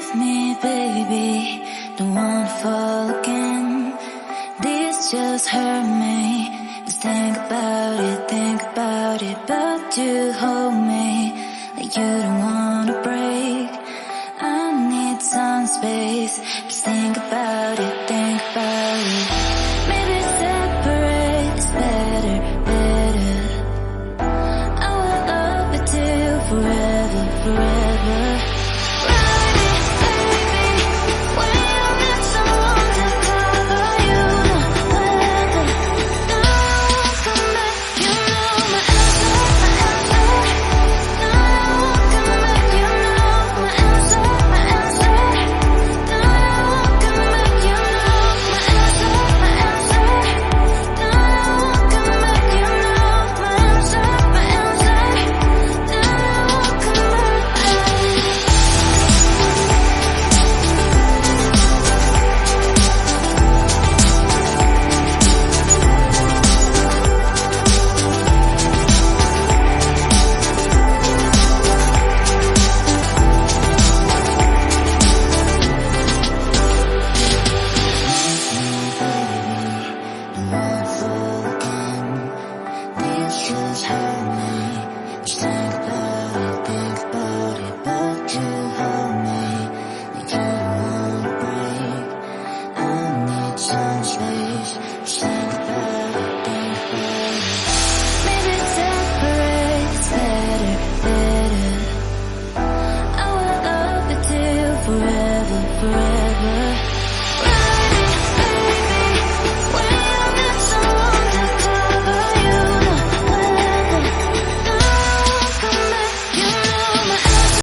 with me, baby. Don't wanna fall again. This just hurt me. Just think about it, but you hold me like you don't wanna break. I need some space. Just think about it, Maybe separate is better. I will love you till forever. Just hurt me. Just think about it, but you hold me like you don't wanna break. I need some space.